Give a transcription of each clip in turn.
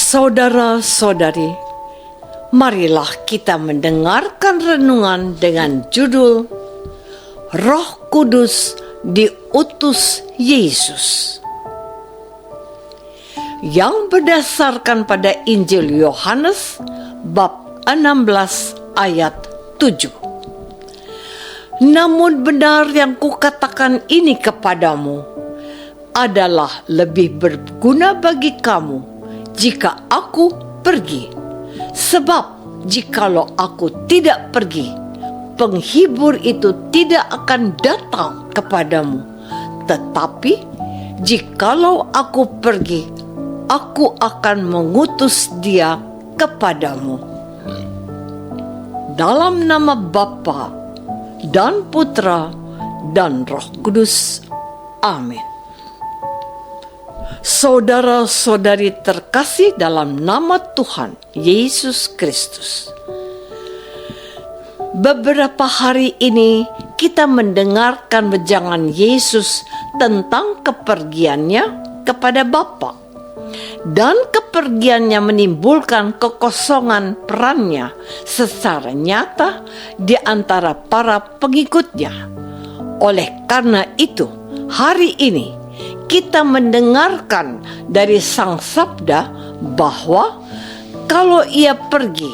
Saudara-saudari, marilah kita mendengarkan renungan dengan judul Roh Kudus diutus Yesus, yang berdasarkan pada Injil Yohanes bab 16 ayat 7. Namun benar yang kukatakan ini kepadamu adalah lebih berguna bagi kamu jika aku pergi. Sebab jikalau aku tidak pergi, penghibur itu tidak akan datang kepadamu. Tetapi jikalau aku pergi, aku akan mengutus dia kepadamu. Dalam nama Bapa dan Putra dan Roh Kudus. Amin. Saudara-saudari terkasih dalam nama Tuhan Yesus Kristus, beberapa hari ini kita mendengarkan wejangan Yesus tentang kepergiannya kepada Bapa, dan kepergiannya menimbulkan kekosongan perannya secara nyata di antara para pengikutnya. Oleh karena itu, hari ini kita mendengarkan dari Sang Sabda bahwa kalau ia pergi,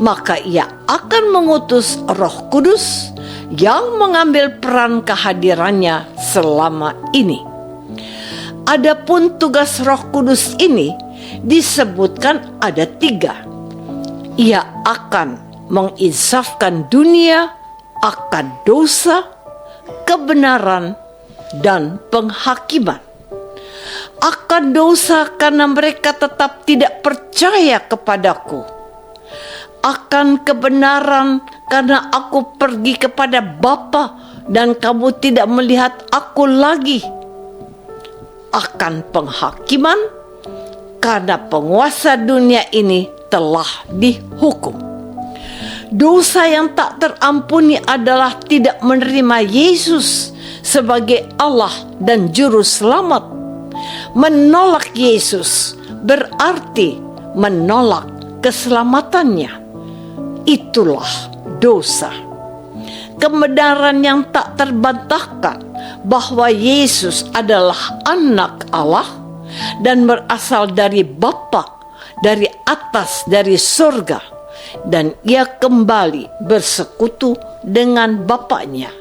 maka ia akan mengutus Roh Kudus yang mengambil peran kehadirannya selama ini. Adapun tugas Roh Kudus ini disebutkan ada 3. Ia akan menginsafkan dunia akan dosa, kebenaran, dan penghakiman. Akan dosa karena mereka tetap tidak percaya kepadaku. Akan kebenaran karena aku pergi kepada Bapa dan kamu tidak melihat aku lagi. Akan penghakiman karena penguasa dunia ini telah dihukum. Dosa yang tak terampuni adalah tidak menerima Yesus sebagai Allah dan Juru Selamat. Menolak Yesus berarti menolak keselamatannya. Itulah dosa. Kebenaran yang tak terbantahkan bahwa Yesus adalah anak Allah dan berasal dari Bapa, dari atas, dari surga, dan ia kembali bersekutu dengan Bapaknya.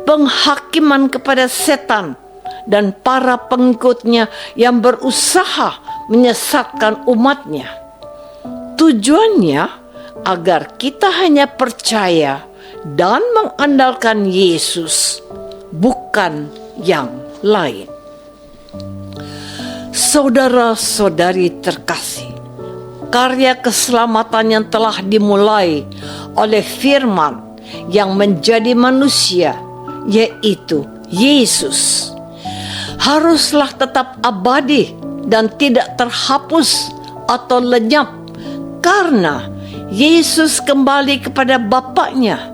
Penghakiman kepada setan dan para pengikutnya yang berusaha menyesatkan umatnya. Tujuannya agar kita hanya percaya dan mengandalkan Yesus, bukan yang lain. Saudara-saudari terkasih, karya keselamatan yang telah dimulai oleh Firman yang menjadi manusia, yaitu Yesus, haruslah tetap abadi dan tidak terhapus atau lenyap, karena Yesus kembali kepada Bapaknya.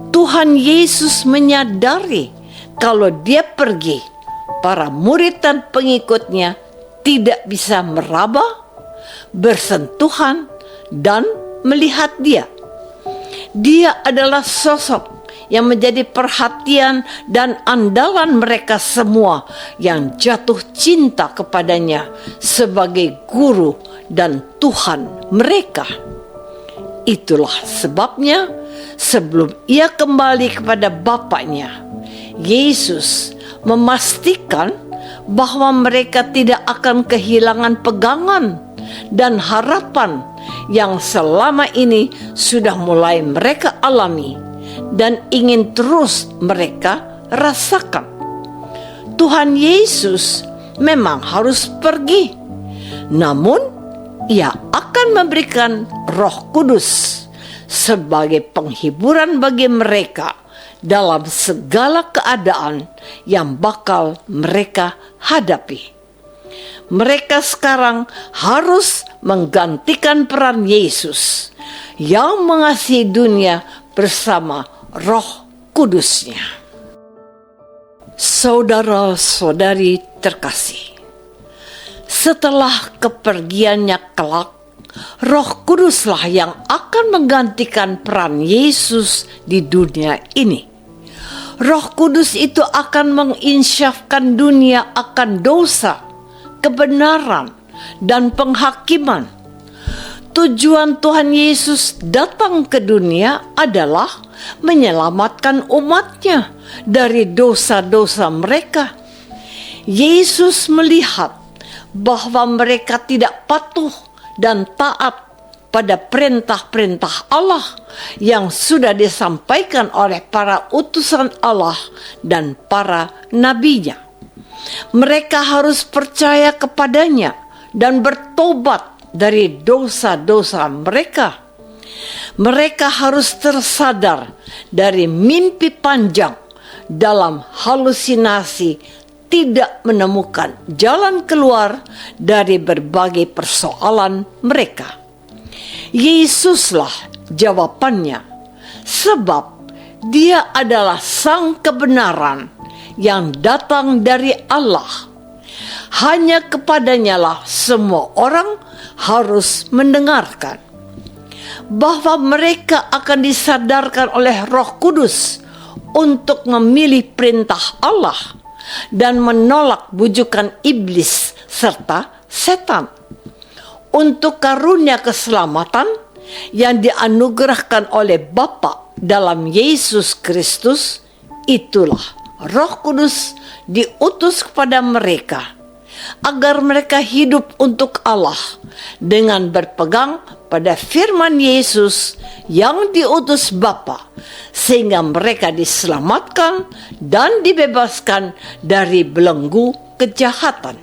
Tuhan Yesus menyadari kalau dia pergi, para murid dan pengikutnya tidak bisa meraba, bersentuhan, dan melihat dia. Dia adalah sosok yang menjadi perhatian dan andalan mereka semua yang jatuh cinta kepadanya sebagai guru dan Tuhan mereka. Itulah sebabnya sebelum ia kembali kepada Bapaknya, Yesus memastikan bahwa mereka tidak akan kehilangan pegangan dan harapan yang selama ini sudah mulai mereka alami dan ingin terus mereka rasakan. Tuhan Yesus memang harus pergi, namun ia akan memberikan Roh Kudus sebagai penghiburan bagi mereka dalam segala keadaan yang bakal mereka hadapi. Mereka sekarang harus menggantikan peran Yesus yang mengasihi dunia bersama Roh Kudusnya. Saudara-saudari terkasih, Setelah kepergiannya kelak, Roh Kuduslah yang akan menggantikan peran Yesus di dunia ini. Roh Kudus itu akan menginsyafkan dunia akan dosa, kebenaran, dan penghakiman. Tujuan Tuhan Yesus datang ke dunia adalah menyelamatkan umatnya dari dosa-dosa mereka. Yesus melihat bahwa mereka tidak patuh dan taat pada perintah-perintah Allah yang sudah disampaikan oleh para utusan Allah dan para nabinya. Mereka harus percaya kepadanya dan bertobat dari dosa-dosa mereka. Mereka harus tersadar dari mimpi panjang dalam halusinasi, tidak menemukan jalan keluar dari berbagai persoalan mereka. Yesuslah jawabannya, sebab Dia adalah Sang kebenaran yang datang dari Allah. Hanya kepadanyalah semua orang harus mendengarkan. Bahwa mereka akan disadarkan oleh Roh Kudus untuk memilih perintah Allah dan menolak bujukan iblis serta setan. Untuk karunia keselamatan yang dianugerahkan oleh Bapa dalam Yesus Kristus, itulah Roh Kudus diutus kepada mereka agar mereka hidup untuk Allah dengan berpegang pada firman Yesus yang diutus Bapa, sehingga mereka diselamatkan dan dibebaskan dari belenggu kejahatan.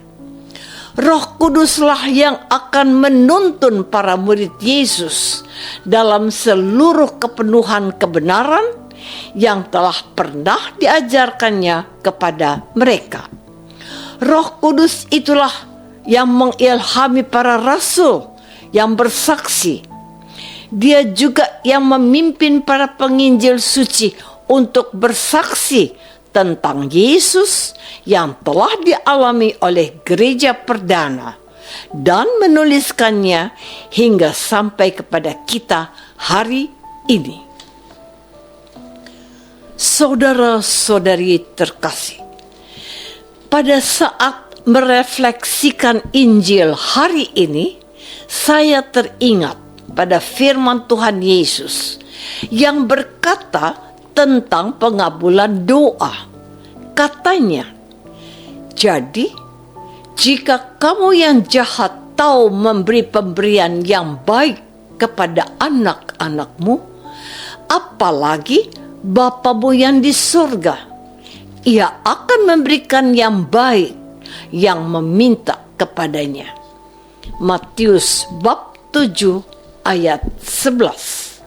Roh Kuduslah yang akan menuntun para murid Yesus dalam seluruh kepenuhan kebenaran yang telah pernah diajarkannya kepada mereka. Roh Kudus itulah yang mengilhami para rasul yang bersaksi. Dia juga yang memimpin para penginjil suci untuk bersaksi tentang Yesus yang telah dialami oleh gereja perdana dan menuliskannya hingga sampai kepada kita hari ini. Saudara-saudari terkasih, pada saat merefleksikan Injil hari ini, saya teringat pada firman Tuhan Yesus yang berkata tentang pengabulan doa. Katanya, jadi jika kamu yang jahat tahu memberi pemberian yang baik kepada anak-anakmu, apalagi Bapamu yang di surga, Ia akan memberikan yang baik yang meminta kepadanya. Matius bab 7 ayat 11.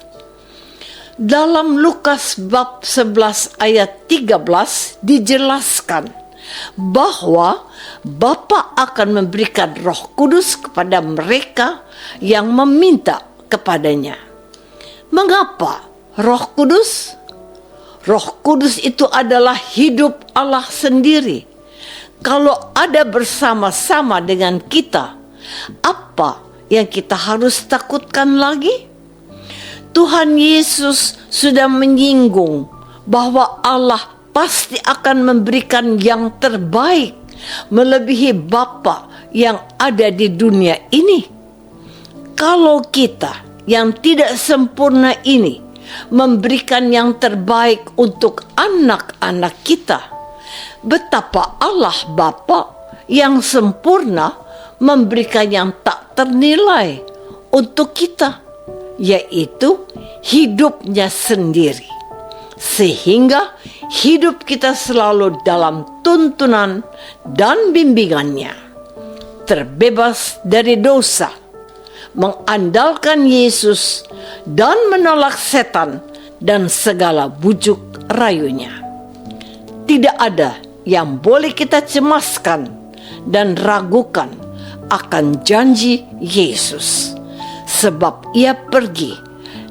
Dalam Lukas bab 11 ayat 13 dijelaskan bahwa Bapa akan memberikan Roh Kudus kepada mereka yang meminta kepadanya. Mengapa Roh Kudus? Roh Kudus itu adalah hidup Allah sendiri. Kalau ada bersama-sama dengan kita, apa yang kita harus takutkan lagi? Tuhan Yesus sudah menyinggung bahwa Allah pasti akan memberikan yang terbaik melebihi Bapa yang ada di dunia ini. Kalau kita yang tidak sempurna ini memberikan yang terbaik untuk anak-anak kita, betapa Allah Bapa yang sempurna memberikan yang tak ternilai untuk kita, yaitu hidupnya sendiri, sehingga hidup kita selalu dalam tuntunan dan bimbingannya, terbebas dari dosa, mengandalkan Yesus dan menolak setan dan segala bujuk rayunya. Tidak ada yang boleh kita cemaskan dan ragukan akan janji Yesus, sebab Ia pergi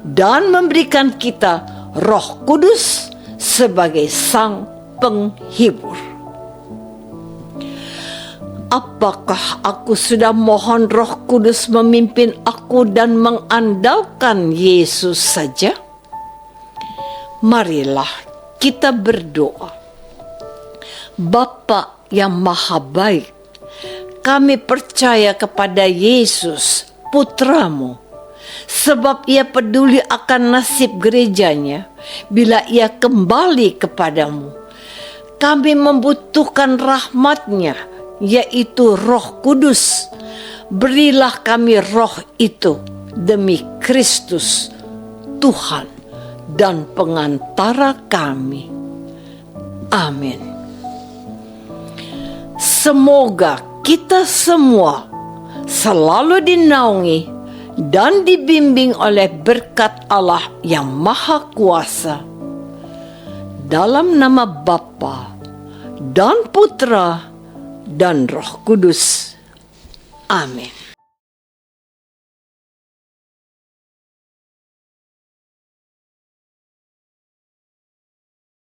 dan memberikan kita Roh Kudus sebagai Sang Penghibur. Apakah aku sudah mohon Roh Kudus memimpin aku dan mengandalkan Yesus saja? Marilah kita berdoa. Bapa yang Maha Baik, kami percaya kepada Yesus, Putramu, sebab Ia peduli akan nasib gerejanya bila Ia kembali kepadamu. Kami membutuhkan rahmat-Nya, yaitu Roh Kudus. Berilah kami roh itu demi Kristus, Tuhan dan pengantara kami. Amin. Semoga kita semua selalu dinaungi dan dibimbing oleh berkat Allah yang Maha Kuasa. Dalam nama Bapa dan Putra dan Roh Kudus. Amin.